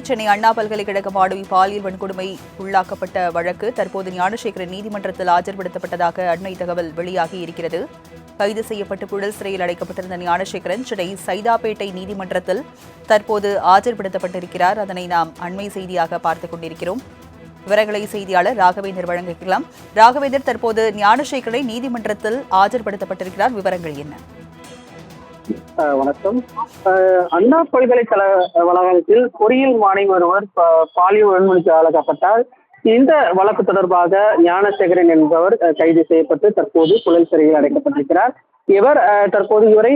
சென்னை அண்ணா பல்கலைக்கழக மாணவி பாலியல் வன்கொடுமை உள்ளாக்கப்பட்ட வழக்கு தற்போது ஞானசேகரன் நீதிமன்றத்தில் ஆஜர்படுத்தப்பட்டதாக அண்மை தகவல் வெளியாகி இருக்கிறது. கைது செய்யப்பட்டு புழல் சிறையில் அடைக்கப்பட்டிருந்த ஞானசேகரன் சென்னை சைதாப்பேட்டை நீதிமன்றத்தில் தற்போது ஆஜர்படுத்தப்பட்டிருக்கிறார். அதனை நாம் அண்மை செய்தியாக பார்த்துக் கொண்டிருக்கிறோம். விவரங்களை செய்தியாளர் ராகவேந்தர் வழங்கிக்கலாம். ராகவேந்தர், தற்போது ஞானசேகரனை நீதிமன்றத்தில் ஆஜர்படுத்தப்பட்டிருக்கிறார். விவரங்கள் என்ன? வணக்கம். அண்ணா பல்கலைக்கழக வளாகத்தில் பொறியியல் மாணவி ஒருவர் பாலியல் வன்முறைக்கு ஆளாக்கப்பட்டார். இந்த வழக்கு தொடர்பாக ஞானசேகரன் என்பவர் கைது செய்யப்பட்டு தற்போது புழல் சிறையில் அடைக்கப்பட்டிருக்கிறார். தற்போது இவரை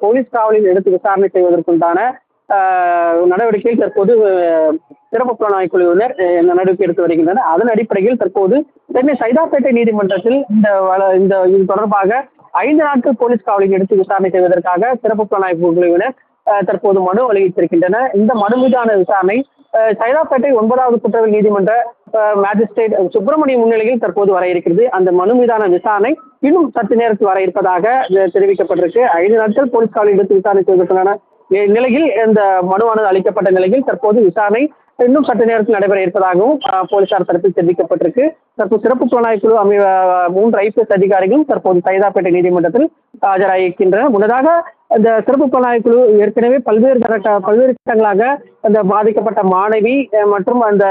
போலீஸ் காவலில் எடுத்து விசாரணை செய்வதற்குண்டான நடவடிக்கையில் தற்போது சிறப்பு புலனாய்வு குழுவினர் நடவடிக்கை எடுத்து வருகின்றனர். அதன் அடிப்படையில் தற்போது சென்னை சைதாப்பேட்டை நீதிமன்றத்தில் இது தொடர்பாக 5 நாட்கள் போலீஸ் காவலில் எடுத்து விசாரணை செய்வதற்காக சிறப்பு புலனாய்வு குழுவினர் தற்போது மனு அளித்திருக்கின்றனர். இந்த மனு மீதான விசாரணை சைதாப்பேட்டை 9வது குற்றவியல் நீதிமன்ற மேஜிஸ்ட்ரேட் சுப்பிரமணியம் முன்னிலையில் தற்போது வர இருக்கிறது. அந்த மனு மீதான விசாரணை இன்னும் சற்று நேரத்தில் வர இருப்பதாக தெரிவிக்கப்பட்டிருக்கு. 5 நாட்கள் போலீஸ் காவலில் எடுத்து விசாரணை செய்வதற்கான நிலையில் இந்த மனுவானது அளிக்கப்பட்ட நிலையில் தற்போது விசாரணை இன்னும் சற்று நேரத்தில் நடைபெற இருப்பதாகவும் போலீசார் தரப்பில் தெரிவிக்கப்பட்டிருக்கு. தற்போது சிறப்பு புலனாய்வு குழு 3 IPS அதிகாரிகளும் தற்போது சைதாப்பேட்டை நீதிமன்றத்தில் ஆஜராகின்றனர். முன்னதாக இந்த சிறப்பு புலனாய்வு குழு ஏற்கனவே பல்வேறு கட்டங்களாக அந்த பாதிக்கப்பட்ட மாணவி மற்றும் அந்த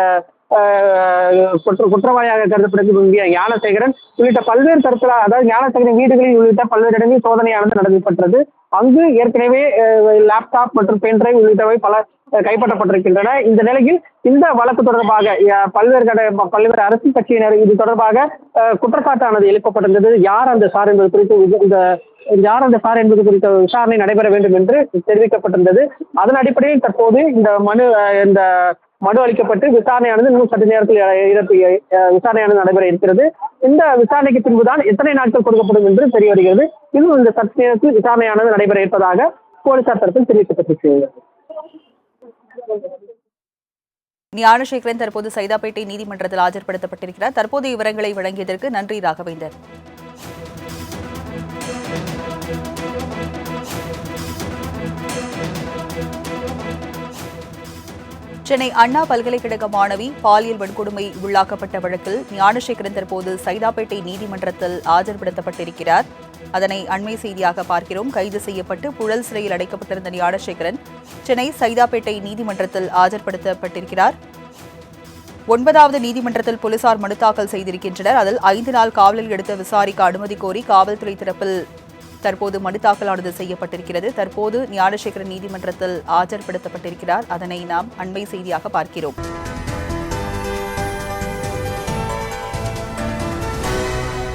குற்றவாளியாக கருதப்பட்டிருக்க ஞானசேகரன் உள்ளிட்ட பல்வேறு தரப்பில், அதாவது ஞானசேகரன் வீடுகளில் உள்ளிட்ட பல்வேறு இடங்களில் சோதனையானது நடத்தப்பட்டது. அங்கு ஏற்கனவே லேப்டாப் மற்றும் பென்டிரைவ் உள்ளிட்டவை பல கைப்பற்றப்பட்டிருக்கின்றன. இந்த நிலையில் இந்த வழக்கு தொடர்பாக பல்வேறு அரசியல் கட்சியினர் இது தொடர்பாக குற்றச்சாட்டானது எழுப்பப்பட்டிருந்தது. யார் அந்த சார் என்பது குறித்த விசாரணை நடைபெற வேண்டும் என்று தெரிவிக்கப்பட்டிருந்தது. அதன் அடிப்படையில் தற்போது இந்த மனு அளிக்கப்பட்டு விசாரணையானது இன்னும் சற்று நேரத்தில் விசாரணையானது நடைபெற இருக்கிறது. இந்த விசாரணைக்கு பின்புதான் எத்தனை நாட்கள் கொடுக்கப்படும் என்று தெரிய வருகிறது. இன்னும் இந்த சற்று நேரத்தில் விசாரணையானது நடைபெற இருப்பதாக போலீசார் தரப்பில் தெரிவிக்கப்பட்டிருக்கிறது. ஞானசேகரன் தற்போது சைதாப்பேட்டை நீதிமன்றத்தில் ஆஜர்படுத்தப்பட்டிருக்கிறார். தற்போதைய விவரங்களை வழங்கியதற்கு நன்றி ராகவேந்தர். சென்னை அண்ணா பல்கலைக்கழக மாணவி பாலியல் வன்கொடுமை உள்ளாக்கப்பட்ட வழக்கில் ஞானசேகரன் தற்போது சைதாப்பேட்டை நீதிமன்றத்தில் ஆஜர்படுத்தப்பட்டிருக்கிறார். அதனை அண்மை செய்தியாக பார்க்கிறோம். கைது செய்யப்பட்டு புழல் சிறையில் அடைக்கப்பட்டிருந்த ஞானசேகரன் சென்னை சைதாப்பேட்டை நீதிமன்றத்தில் ஆஜர்படுத்தப்பட்டிருக்கிறார். 9வது நீதிமன்றத்தில் போலீசார் மனு தாக்கல் செய்திருக்கின்றனர். அதில் 5 நாள் காவலில் எடுத்து விசாரிக்க அனுமதி கோரி காவல்துறை தரப்பில் தற்போது மனு தாக்கலானது செய்யப்பட்டிருக்கிறது. தற்போது ஞானசேகரன் நீதிமன்றத்தில் ஆஜர்படுத்தப்பட்டிருக்கிறார். அதனை நாம் அண்மை செய்தியாக பார்க்கிறோம்.